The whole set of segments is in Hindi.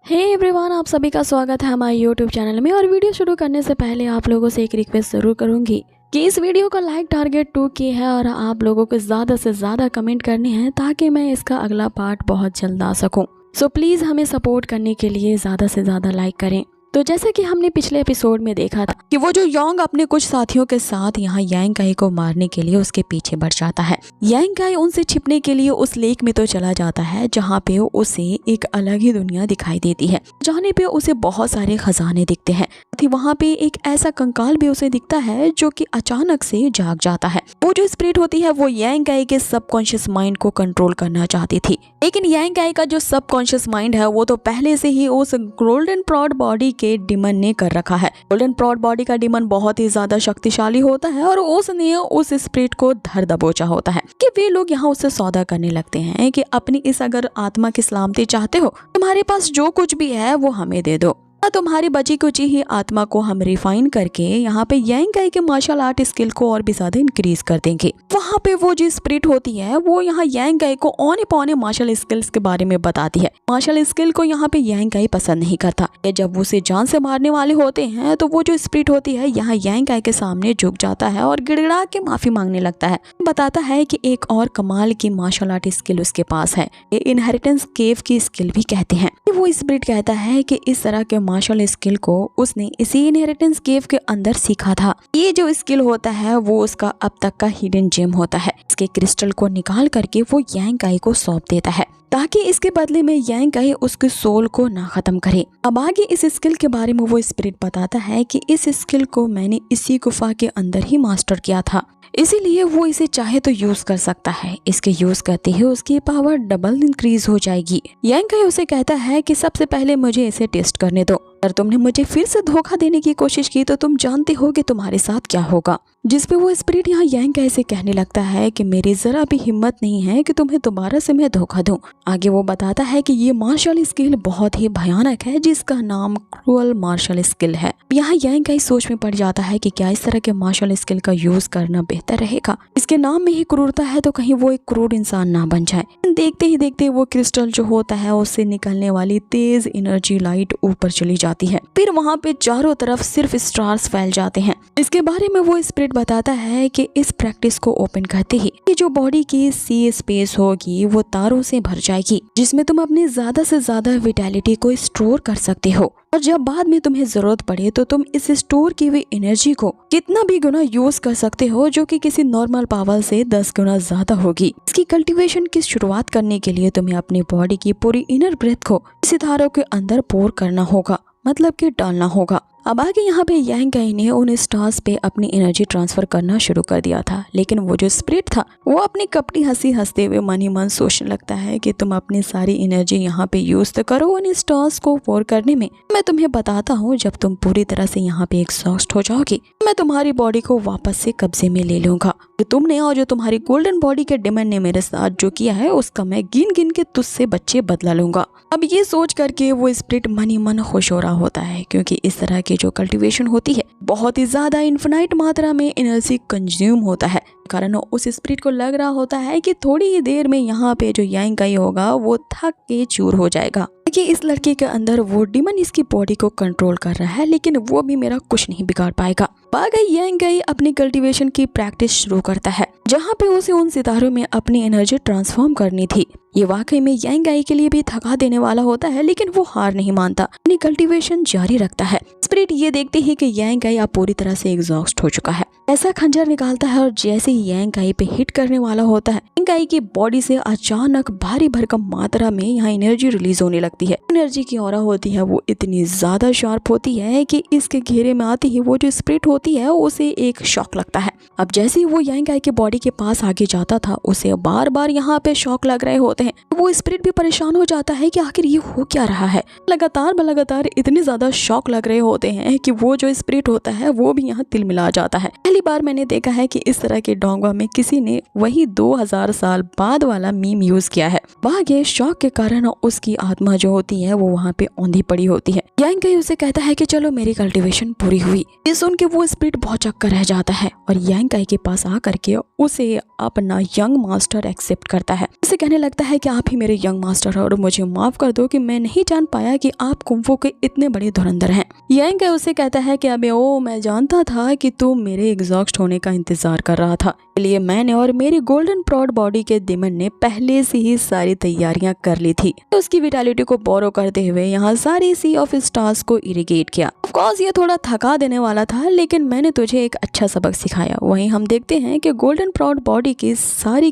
हे एवरीवन, आप सभी का स्वागत है हमारे यूट्यूब चैनल में। और वीडियो शुरू करने से पहले आप लोगों से एक रिक्वेस्ट ज़रूर करूंगी कि इस वीडियो का लाइक टारगेट 2 की है और आप लोगों को ज़्यादा से ज़्यादा कमेंट करने हैं ताकि मैं इसका अगला पार्ट बहुत जल्द आ सकूं। सो प्लीज़ हमें सपोर्ट करने के लिए ज़्यादा से ज़्यादा लाइक करें। तो जैसे कि हमने पिछले एपिसोड में देखा था कि वो जो योंग अपने कुछ साथियों के साथ यहाँ यांग काई को मारने के लिए उसके पीछे बढ़ जाता है। यांग काई उनसे छिपने के लिए उस लेक में तो चला जाता है जहाँ पे उसे एक अलग ही दुनिया दिखाई देती है, जहाँ पे उसे बहुत सारे खजाने दिखते हैं। वहाँ पे एक ऐसा कंकाल भी उसे दिखता है जो कि अचानक से जाग जाता है। वो जो स्पिरिट होती है वो यांग काई के सबकॉन्शियस माइंड को कंट्रोल करना चाहती थी, लेकिन यांग काई का जो सबकॉन्शियस माइंड है वो तो पहले से ही उस गोल्डन प्रॉड बॉडी के डिमन ने कर रखा है। गोल्डन प्रॉड बॉडी का डिमन बहुत ही ज्यादा शक्तिशाली होता है और उसने उस स्पिरिट को धर दबोचा होता है कि वे लोग यहाँ उससे सौदा करने लगते हैं कि अपनी इस अगर आत्मा की सलामती चाहते हो, तुम्हारे पास जो कुछ भी है वो हमें दे दो, तुम्हारी बची कुची ही आत्मा को हम रिफाइन करके यहाँ पे यांग काई के मार्शल आर्ट स्किल को और भी ज्यादा इंक्रीज कर देंगे। वहाँ पे वो जो स्पिरिट होती है वो यहाँ यांग काई को औने पौने मार्शल स्किल्स के बारे में बताती है। मार्शल स्किल को यहाँ पे यांग काई पसंद नहीं करता। जब उसे जान से मारने वाले होते हैं तो वो जो स्पिरिट होती है यहाँ यांग काई के सामने झुक जाता है और गिड़गिड़ा के माफी मांगने लगता है। बताता है कि एक और कमाल की मार्शल आर्ट स्किल उसके पास है, ये इनहेरिटेंस केव की स्किल भी कहते हैं। वो स्पिरिट कहता है कि इस तरह के मार्शल स्किल को उसने इसी इनहेरिटेंस केव के अंदर सीखा था। ये जो स्किल होता है वो उसका अब तक का हिडन जेम होता है। इसके क्रिस्टल को निकाल करके वो यांग काई को सौंप देता है ताकि इसके बदले में यांग काई उसके सोल को ना खत्म करे। अब आगे इस स्किल के बारे में वो स्पिरिट बताता है कि इस स्किल को मैंने इसी गुफा के अंदर ही मास्टर किया था, इसीलिए वो इसे चाहे तो यूज कर सकता है। इसके यूज करते ही उसकी पावर डबल इंक्रीज हो जाएगी। यांग काई उसे कहता है कि सबसे पहले मुझे इसे टेस्ट करने दो, अगर तुमने मुझे फिर से धोखा देने की कोशिश की तो तुम जानते हो कि तुम्हारे साथ क्या होगा। जिस पे वो स्पिरिट यहाँ यांग काई से कहने लगता है कि मेरी जरा भी हिम्मत नहीं है कि तुम्हें दोबारा से मैं धोखा दूं। आगे वो बताता है कि ये मार्शल स्किल बहुत ही भयानक है जिसका नाम क्रूअल मार्शल स्किल है। यहाँ यांग काई सोच में पड़ जाता है कि क्या इस तरह के मार्शल स्किल का यूज करना बेहतर रहेगा। इसके नाम में ही क्रूरता है तो कहीं वो एक क्रूर इंसान ना बन जाए। देखते ही देखते वो क्रिस्टल जो होता है उससे निकलने वाली तेज एनर्जी लाइट ऊपर चली जाती है। फिर वहाँ पे चारों तरफ सिर्फ स्टार्स फैल जाते हैं। इसके बारे में वो स्पिरिट बताता है कि इस प्रैक्टिस को ओपन करते ही ये जो बॉडी की सी स्पेस होगी वो तारों से भर जाएगी, जिसमें तुम अपनी ज्यादा से ज्यादा विटैलिटी को स्टोर कर सकते हो और जब बाद में तुम्हें जरूरत पड़े तो तुम इस स्टोर की हुई एनर्जी को कितना भी गुना यूज कर सकते हो, जो कि किसी नॉर्मल पावर से 10 गुना ज्यादा होगी। इसकी कल्टीवेशन की शुरुआत करने के लिए तुम्हें अपनी बॉडी की पूरी इनर ब्रेथ को इसी तारों के अंदर पोर करना होगा, मतलब कि डालना होगा। अब आगे यहाँ पे यांग काई ने उन स्टार्स पे अपनी एनर्जी ट्रांसफर करना शुरू कर दिया था, लेकिन वो जो स्पिरिट था वो अपनी कपटी हंसी हंसते हुए मन ही मन सोचने लगता है कि तुम अपनी सारी एनर्जी यहाँ पे यूज तो करो उन स्टार्स को पोर करने में। मैं तुम्हें बताता हूँ जब तुम पूरी तरह से यहाँ पे एग्जॉस्ट हो जाओगी मैं तुम्हारी बॉडी को वापस से कब्जे में ले लूंगा। जो तुमने और जो तुम्हारी गोल्डन बॉडी के डिमन ने मेरे साथ जो किया है उसका मैं गिन गिन के तुझसे बच्चे बदला लूंगा। अब ये सोच करके वो स्पिरिट मन ही मन खुश हो रहा होता है, क्योंकि इस तरह की जो कल्टीवेशन होती है बहुत ही ज्यादा इन्फिनाइट मात्रा में एनर्जी कंज्यूम होता है। कारण उस स्पिरिट को लग रहा होता है कि थोड़ी ही देर में यहाँ पे जो यांग काई होगा वो थक के चूर हो जाएगा कि इस लड़के के अंदर वो डिमन इसकी बॉडी को कंट्रोल कर रहा है, लेकिन वो भी मेरा कुछ नहीं बिगाड़ पाएगा। बाकी यांग काई अपनी कल्टीवेशन की प्रैक्टिस शुरू करता है, जहाँ पे उसे उन सितारों में अपनी एनर्जी ट्रांसफॉर्म करनी थी। ये वाकई में यांग काई के लिए भी थका देने वाला होता है, लेकिन वो हार नहीं मानता, अपनी कल्टीवेशन जारी रखता है। स्पिरिट ये देखते ही कि यांग काई अब पूरी तरह से एग्जॉस्ट हो चुका है, ऐसा खंजर निकालता है और जैसे ही यांग काई पे हिट करने वाला होता है यांग काई की बॉडी से अचानक भारी भरकम मात्रा में यहाँ एनर्जी रिलीज होने लगती है। एनर्जी की ऑरा होती है वो इतनी ज्यादा शार्प होती है कि इसके घेरे में आते ही वो जो स्पिरिट होती है उसे एक शॉक लगता है। अब जैसे ही वो यांग काई के बॉडी के पास आगे जाता था उसे बार बार यहाँ पे शॉक लग रहे होते हैं। वो स्पिरिट भी परेशान हो जाता है कि आखिर ये हो क्या रहा है। लगातार इतने ज्यादा शॉक लग रहे होते हैं कि वो जो स्पिरिट होता है वो भी यहाँ तिलमिला जाता है। पहली बार मैंने देखा है कि इस तरह के डोंगा में किसी ने वही 2000 साल बाद वाला मीम यूज किया है। वहाँ शॉक के कारण उसकी आत्मा जो होती है वो वहाँ पे औंधी पड़ी होती है। यांग काई उसे कहता है कि चलो मेरी कल्टीवेशन पूरी हुई। ये सुन के वो स्पिरिट बहुत चक्कर रह जाता है और यांग काई के पास आकर के उसे अपना यंग मास्टर एक्सेप्ट करता है। उसे कहने लगता है कि आप ही मेरे यंग मास्टर हो और मुझे माफ कर दो कि मैं नहीं जान पाया कि आप कुंफू के इतने बड़े धुरंधर हैं। यांग उसे कहता है कि अबे ओ, मैं जानता था कि तू मेरे एग्जॉस्ट होने का इंतजार कर रहा था, इसलिए मैंने और मेरी गोल्डन प्रॉड बॉडी के डेमन ने पहले से ही सारी तैयारियां कर ली थी। तो उसकी विटालिटी को बोरो करते हुए यहाँ सारी सी ऑफ स्टार्स को इरिगेट किया। ऑफ कोर्स ये थोड़ा थका देने वाला था, लेकिन मैंने तुझे एक अच्छा सबक सिखाया। वहीं हम देखते हैं कि गोल्डन प्रॉड बॉडी की सारी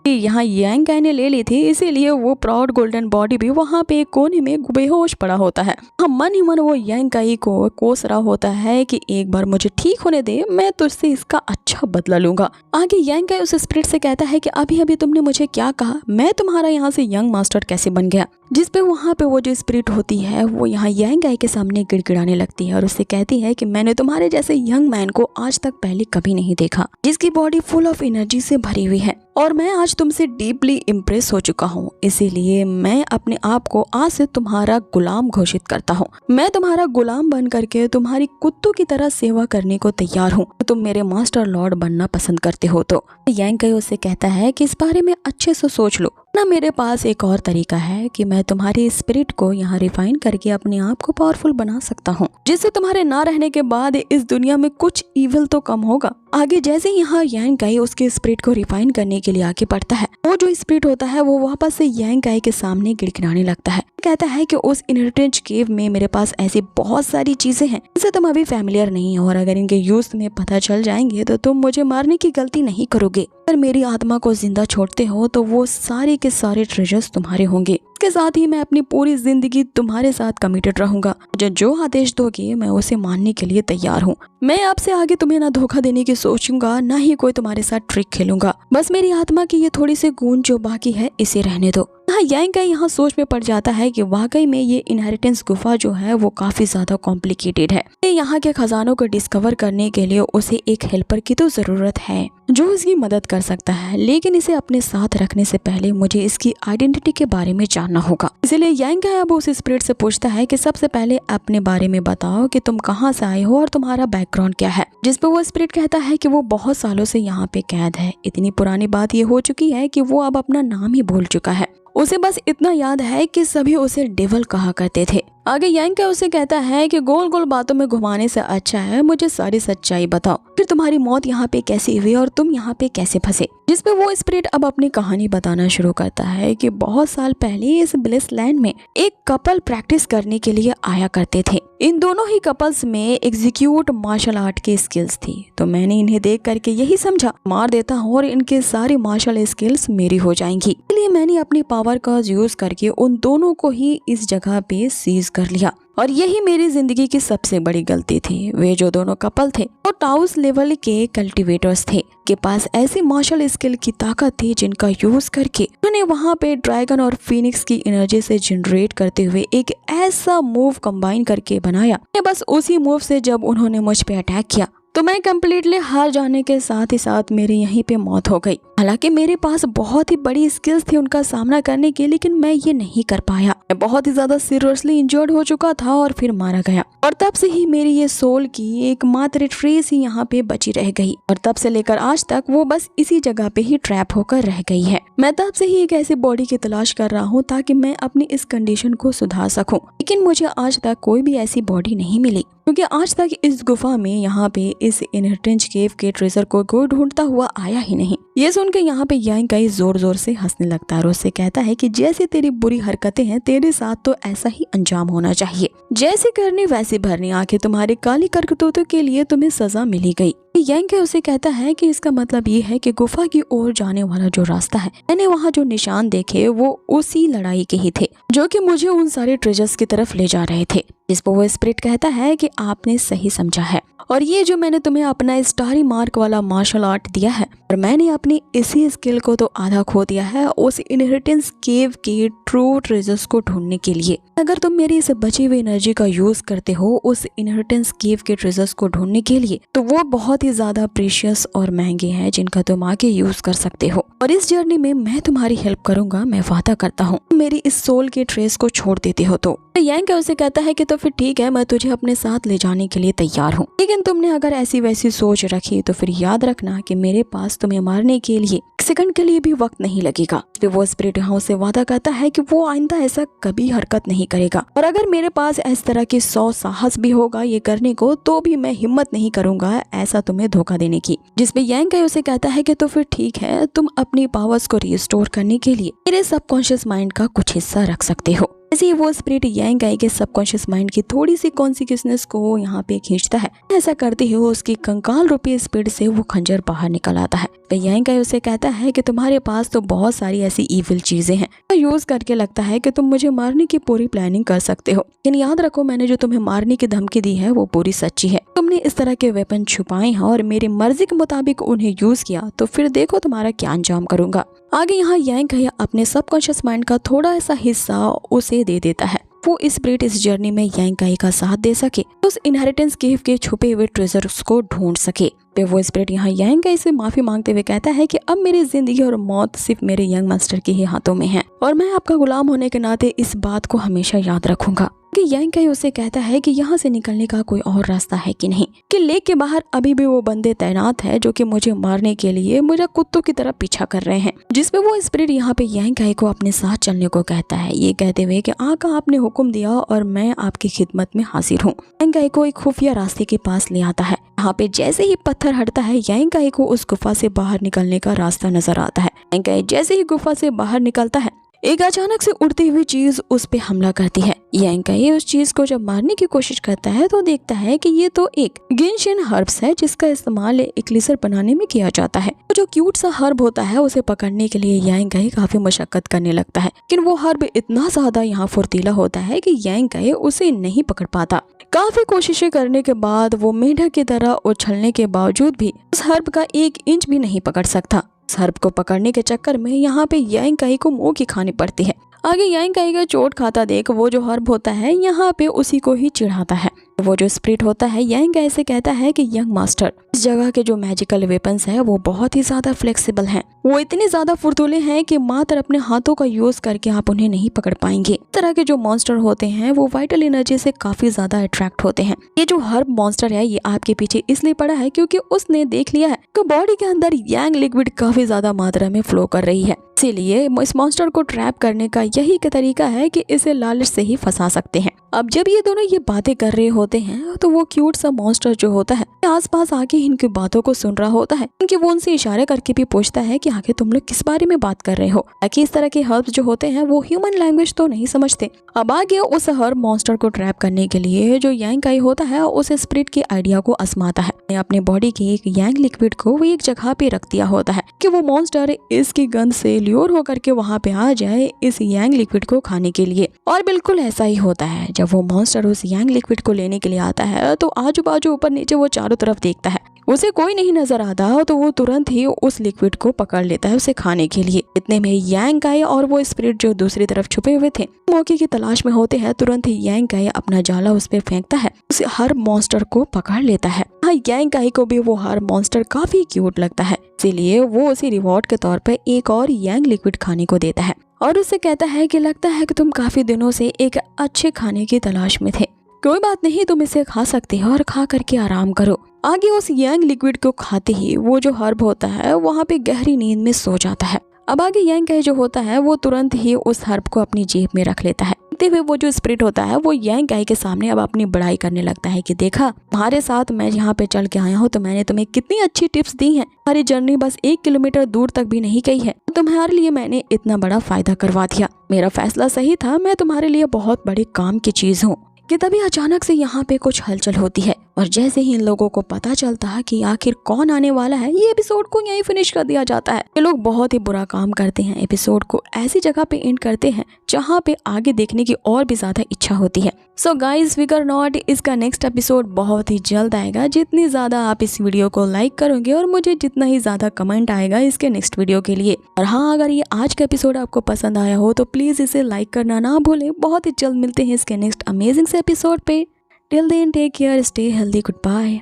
यहाँ यांग ने ले ली थी, इसीलिए वो प्रॉड गोल्डन बॉडी भी वहाँ पे एक कोने में बेहोश पड़ा होता है। हम मन ही मन वो यांग को कोस रहा होता है कि एक बार मुझे ठीक होने दे, मैं तुझसे इसका अच्छा बदला लूंगा। आगे यांग उस स्पिरिट से कहता है कि अभी अभी तुमने मुझे क्या कहा, मैं तुम्हारा यहाँ से यंग मास्टर कैसे बन गया। जिस पे वहाँ पे वो जो स्पिरिट होती है वो यहाँ यांग के सामने गिड़गिड़ाने लगती है और उससे कहती है कि मैंने तुम्हारे जैसे यंग मैन को आज तक पहले कभी नहीं देखा, जिसकी बॉडी फुल ऑफ एनर्जी से भरी हुई है, और मैं आज तुमसे डीपली इम्प्रेस हो चुका हूँ, इसीलिए मैं अपने आप को आज से तुम्हारा गुलाम घोषित करता हूँ। मैं तुम्हारा गुलाम बन करके तुम्हारी कुत्तों की तरह सेवा करने को तैयार हूँ। तुम मेरे मास्टर लॉर्ड बनना पसंद करते हो तो यांग उससे कहता है कि इस बारे में अच्छे से सोच लो ना, मेरे पास एक और तरीका है कि मैं तुम्हारी स्पिरिट को यहाँ रिफाइन करके अपने आप को पावरफुल बना सकता हूँ, जिससे तुम्हारे ना रहने के बाद इस दुनिया में कुछ इविल तो कम होगा। आगे जैसे यहाँ यांग उसके स्पिरिट को रिफाइन करने के लिए आगे बढ़ता है, वो जो स्पिरिट होता है वो वापस से यांग के सामने गिड़गिड़ाने लगता है। कहता है कि उस इनहेरिटेंस केव में मेरे पास ऐसी बहुत सारी चीजें हैं जिससे तुम अभी फैमिलियर नहीं हो, और अगर इनके यूज तुम्हें पता चल जाएंगे तो तुम मुझे मारने की गलती नहीं करोगे। अगर मेरी आत्मा को जिंदा छोड़ते हो तो वो सारे के सारे ट्रेजर्स तुम्हारे होंगे। इसके साथ ही मैं अपनी पूरी जिंदगी तुम्हारे साथ कमिटेड रहूंगा। जो आदेश दोगे मैं उसे मानने के लिए तैयार हूँ। मैं आपसे आगे तुम्हें ना धोखा देने की सोचूंगा, ना ही कोई तुम्हारे साथ ट्रिक खेलूंगा। बस मेरी आत्मा की ये थोड़ी सी गूंज जो बाकी है इसे रहने दो। यांग यहाँ सोच में पड़ जाता है कि वाकई में ये इनहेरिटेंस गुफा जो है वो काफी ज्यादा कॉम्प्लिकेटेड है। यहाँ के खजानों को डिस्कवर करने के लिए उसे एक हेल्पर की तो जरूरत है जो इसकी मदद कर सकता है, लेकिन इसे अपने साथ रखने से पहले मुझे इसकी आइडेंटिटी के बारे में जानना होगा। इसलिए यांग अब उस स्पिरिट से पूछता है कि सबसे पहले अपने बारे में बताओ कि तुम कहाँ से आए हो और तुम्हारा बैकग्राउंड क्या है। जिस पे वो स्पिरिट कहता है कि वो बहुत सालों से यहाँ पे कैद है। इतनी पुरानी बात ये हो चुकी है कि वो अब अपना नाम ही भूल चुका है। उसे बस इतना याद है कि सभी उसे डेविल कहा करते थे। आगे यांग उसे कहता है कि गोल गोल बातों में घुमाने से अच्छा है मुझे सारी सच्चाई बताओ, फिर तुम्हारी मौत यहाँ पे कैसे हुई और तुम यहाँ पे कैसे फंसे। जिस पे वो स्पिरिट अब अपनी कहानी बताना शुरू करता है कि बहुत साल पहले इस ब्लिस लैंड में एक कपल प्रैक्टिस करने के लिए आया करते थे। इन दोनों ही कपल्स में एग्जीक्यूट मार्शल आर्ट की स्किल्स थी, तो मैंने इन्हें देख करके यही समझा मार देता हूँ और इनके सारी मार्शल स्किल्स मेरी हो जाएंगी। इसलिए मैंने अपनी पावर का यूज करके उन दोनों को ही इस जगह पे सीज कर लिया, और यही मेरी जिंदगी की सबसे बड़ी गलती थी। वे जो दोनों कपल थे वो टाउस लेवल के कल्टीवेटर्स थे, के पास ऐसी मार्शल स्किल की ताकत थी जिनका यूज करके उन्होंने वहाँ पे ड्रैगन और फीनिक्स की एनर्जी से जनरेट करते हुए एक ऐसा मूव कंबाइन करके बनाया। बस उसी मूव से जब उन्होंने मुझ पे अटैक किया तो मैं कम्प्लीटली हार जाने के साथ ही साथ मेरी यहीं पे मौत हो गई। हालांकि मेरे पास बहुत ही बड़ी स्किल्स थी उनका सामना करने की, लेकिन मैं ये नहीं कर पाया। मैं बहुत ही ज्यादा सीरियसली इंजर्ड हो चुका था और फिर मारा गया, और तब से ही मेरी ये सोल की एकमात्र ट्रेस ही यहाँ पे बची रह गई, और तब से लेकर आज तक वो बस इसी जगह पे ही ट्रैप होकर रह गई है। मैं तब से ही एक ऐसी बॉडी की तलाश कर रहा हूँ ताकि मैं अपनी इस कंडीशन को सुधार सकूं, लेकिन मुझे आज तक कोई भी ऐसी बॉडी नहीं मिली, क्योंकि आज तक इस गुफा में यहाँ पे इस इनहेरिटेंस केव के ट्रेजर को कोई ढूंढता हुआ आया ही नहीं। ये सुन के यहाँ पे यांग जोर जोर से हंसने लगता है और उससे कहता है कि जैसे तेरी बुरी हरकतें हैं तेरे साथ तो ऐसा ही अंजाम होना चाहिए, जैसे करनी वैसे भरनी। आखिर तुम्हारी काली करतूतों के लिए तुम्हें सजा मिली गई। यांग उसे कहता है कि इसका मतलब ये है कि गुफा की ओर जाने वाला जो रास्ता है, मैंने वहाँ जो निशान देखे वो उसी लड़ाई के ही थे जो कि मुझे उन सारे ट्रेजर्स की तरफ ले जा रहे थे। जिस पर वो स्पिरिट कहता है कि आपने सही समझा है, और ये जो मैंने तुम्हें अपना स्टारी मार्क वाला मार्शल आर्ट दिया है, और मैंने अपनी इसी स्किल को तो आधा खो दिया है उस इनहेरिटेंस केव के ट्रू ट्रेजर्स को ढूंढने के लिए। अगर तुम मेरी इस बची हुई एनर्जी का यूज करते हो उस इनहेरिटेंस केव के ट्रेजर्स को ढूंढने के लिए, तो वो बहुत ही ज्यादा प्रीशियस और महंगे हैं जिनका तुम आगे यूज कर सकते हो, और इस जर्नी में मैं तुम्हारी हेल्प करूंगा, मैं वादा करता हूँ। मेरी इस सोल के ट्रेस को छोड़ देते हो तो यांग उसे कहता है कि तो फिर ठीक है, मैं तुझे अपने साथ ले जाने के लिए तैयार हूँ, लेकिन तुमने अगर ऐसी वैसी सोच रखी तो फिर याद रखना कि मेरे पास तुम्हें मारने मरने के लिए सेकंड के लिए भी वक्त नहीं लगेगा। फिर वो स्पिरिट यहाँ से वादा करता है कि वो आइंदा ऐसा कभी हरकत नहीं करेगा, और अगर मेरे पास इस तरह की 100 साहस भी होगा ये करने को, तो भी मैं हिम्मत नहीं करूंगा ऐसा तुम्हें धोखा देने की। जिसपे यांग काई उसे कहता है कि तो फिर ठीक है, तुम अपनी पावर्स को रिस्टोर करने के लिए मेरे सबकॉन्शियस माइंड का कुछ हिस्सा रख सकते हो। ऐसे ही वो स्पिरिट यांग काई के सबकॉन्शियस माइंड की थोड़ी सी कॉन्सिक्वेंस को यहाँ पे खींचता है। ऐसा करते ही उसकी कंकाल रूपी स्पीड से वो खंजर बाहर निकल आता है। यांग काई उसे कहता है कि तुम्हारे पास तो बहुत सारी ऐसी इविल चीजें हैं, यूज करके लगता है कि तुम मुझे मारने की पूरी प्लानिंग कर सकते हो, लेकिन याद रखो मैंने जो तुम्हें मारने की धमकी दी है वो पूरी सच्ची है। तुमने इस तरह के वेपन छुपाए हैं और मेरी मर्जी के मुताबिक उन्हें यूज किया, तो फिर देखो तुम्हारा क्या अंजाम करूंगा। आगे यहाँ यांग काई अपने सबकॉन्शियस माइंड का थोड़ा सा हिस्सा उसे दे देता है। वो स्पिरिट इस जर्नी में यांग काई का साथ दे सके, उस इनहेरिटेंस केव के छुपे हुए ट्रेजर्स को ढूंढ सके। फिर वो स्पिरिट यहाँ यांग काई से माफी मांगते हुए कहता है कि अब मेरी जिंदगी और मौत सिर्फ मेरे यंग मास्टर के ही हाथों में है, और मैं आपका गुलाम होने के नाते इस बात को हमेशा याद रखूंगा। कि यांग काई उसे कहता है कि यहाँ से निकलने का कोई और रास्ता है कि नहीं, कि लेक के बाहर अभी भी वो बंदे तैनात है जो कि मुझे मारने के लिए मुझे कुत्तों की तरह पीछा कर रहे हैं। जिसमें वो स्पिरिट यहाँ पे यांग काई को अपने साथ चलने को कहता है, ये कहते हुए कि आका आपने हुक्म दिया और मैं आपकी खिदमत में हाजिर हूँ। यांग काई को एक खुफिया रास्ते के पास ले आता है। यहाँ पे जैसे ही पत्थर हटता है यांग काई को उस गुफा से बाहर निकलने का रास्ता नजर आता है। यांग काई जैसे ही गुफा से बाहर निकलता है, एक अचानक से उड़ती हुई चीज उस पे हमला करती है। यांग काई उस चीज को जब मारने की कोशिश करता है तो देखता है कि ये तो एक गिनशिन हर्ब्स है जिसका इस्तेमाल एक्लिसर बनाने में किया जाता है। जो क्यूट सा हर्ब होता है उसे पकड़ने के लिए यांग काई काफी मशक्कत करने लगता है, लेकिन वो हर्ब इतना ज्यादा यहाँ फुर्तीला होता है कि यांग काई उसे नहीं पकड़ पाता। काफी कोशिशें करने के बाद वो मेंढक की तरह उछलने के बावजूद भी उस हर्ब का 1 इंच भी नहीं पकड़ सकता। इस हर्ब को पकड़ने के चक्कर में यहाँ पे यांग काई को मुंह की खानी पड़ती है। आगे यांग काई का चोट खाता देख वो जो हर्ब होता है यहाँ पे उसी को ही चिढ़ाता है। वो जो स्पिरिट होता है यांग काई से कहता है कि यंग मास्टर, इस जगह के जो मैजिकल वेपन्स हैं वो बहुत ही ज्यादा फ्लेक्सिबल हैं। वो इतने ज्यादा फुर्तूले हैं कि मात्र अपने हाथों का यूज करके आप उन्हें नहीं पकड़ पाएंगे। इस तरह के जो मॉन्स्टर होते हैं वो वाइटल एनर्जी से काफी ज्यादा अट्रैक्ट होते हैं। ये जो हर्ब मॉन्स्टर है ये आपके पीछे इसलिए पड़ा है क्योंकि उसने देख लिया है कि बॉडी के अंदर यांग लिक्विड काफी ज्यादा मात्रा में फ्लो कर रही है। इसीलिए इस मॉन्स्टर को ट्रैप करने का यही एक तरीका है कि इसे लालच से ही फंसा सकते हैं। अब जब ये दोनों ये बातें कर रहे होते हैं तो वो क्यूट सा मॉन्स्टर जो होता है आसपास आके इनकी बातों को सुन रहा होता है, क्योंकि वो उनसे इशारे करके भी पूछता है कि आखिर तुम लोग किस बारे में बात कर रहे हो, ताकि इस तरह के हर्ब्स जो होते हैं वो ह्यूमन लैंग्वेज तो नहीं समझते। अब आगे उस हर्ब मॉन्स्टर को ट्रैप करने के लिए जो यांग काई होता है उस स्पिरिट के आइडिया को आजमाता है। अपने बॉडी के एक यांग लिक्विड को वो एक जगह पे रख दिया होता है कि वो मॉन्स्टर इसकी गंध से ल्योर होकर के वहाँ पे आ जाए इस यांग लिक्विड को खाने के लिए। और बिल्कुल ऐसा ही होता है। जब वो मॉन्स्टर उस यांग लिक्विड को लेने के लिए आता है तो आजू बाजू ऊपर नीचे वो चारों तरफ देखता है, उसे कोई नहीं नजर आता तो वो तुरंत ही उस लिक्विड को पकड़ लेता है उसे खाने के लिए। इतने में यांग काई और वो स्पिरिट जो दूसरी तरफ छुपे हुए थे मौके की तलाश में होते हैं। तुरंत ही यांग काई अपना जाला उस पे फेंकता है, उस हर मॉन्स्टर को पकड़ लेता है। यांग काई को भी वो हर मॉन्स्टर काफी क्यूट लगता है, इसीलिए वो उसे रिवॉर्ड के तौर पे एक और यांग लिक्विड खाने को देता है और उससे कहता है कि लगता है कि तुम काफी दिनों से एक अच्छे खाने की तलाश में थे, कोई बात नहीं, तुम इसे खा सकते हो और खा करके आराम करो। आगे उस यांग लिक्विड को खाते ही वो जो हर्ब होता है वहाँ पे गहरी नींद में सो जाता है। अब आगे यांग काई जो होता है वो तुरंत ही उस हर्ब को अपनी जेब में रख लेता है। हुए वो जो स्पिरिट होता है वो यांग काई के सामने अब अपनी बड़ाई करने लगता है कि देखा, तुम्हारे साथ मैं यहाँ पे चल के आया हूँ तो मैंने तुम्हें कितनी अच्छी टिप्स दी हैं। हमारी जर्नी बस 1 किलोमीटर दूर तक भी नहीं गई है, तुम्हारे लिए मैंने इतना बड़ा फायदा करवा दिया। मेरा फैसला सही था, मैं तुम्हारे लिए बहुत बड़े काम की चीज हूँ। कि तभी अचानक से यहाँ पे कुछ हलचल होती है और जैसे ही इन लोगों को पता चलता है कि आखिर कौन आने वाला है, ये एपिसोड को यहीं फिनिश कर दिया जाता है। ये लोग बहुत ही बुरा काम करते हैं, एपिसोड को ऐसी जगह पे एंड करते हैं जहाँ पे आगे देखने की और भी ज्यादा इच्छा होती है। सो गाइज फिकर नॉट, इसका नेक्स्ट एपिसोड बहुत ही जल्द आएगा। जितनी ज्यादा आप इस वीडियो को लाइक करोगे और मुझे जितना ही ज्यादा कमेंट आएगा इसके नेक्स्ट वीडियो के लिए। और हाँ, अगर ये आज का एपिसोड आपको पसंद आया हो तो प्लीज इसे लाइक करना ना भूलें। बहुत ही जल्द मिलते हैं इसके नेक्स्ट अमेजिंग से एपिसोड पे। Till then take care, stay healthy, good bye.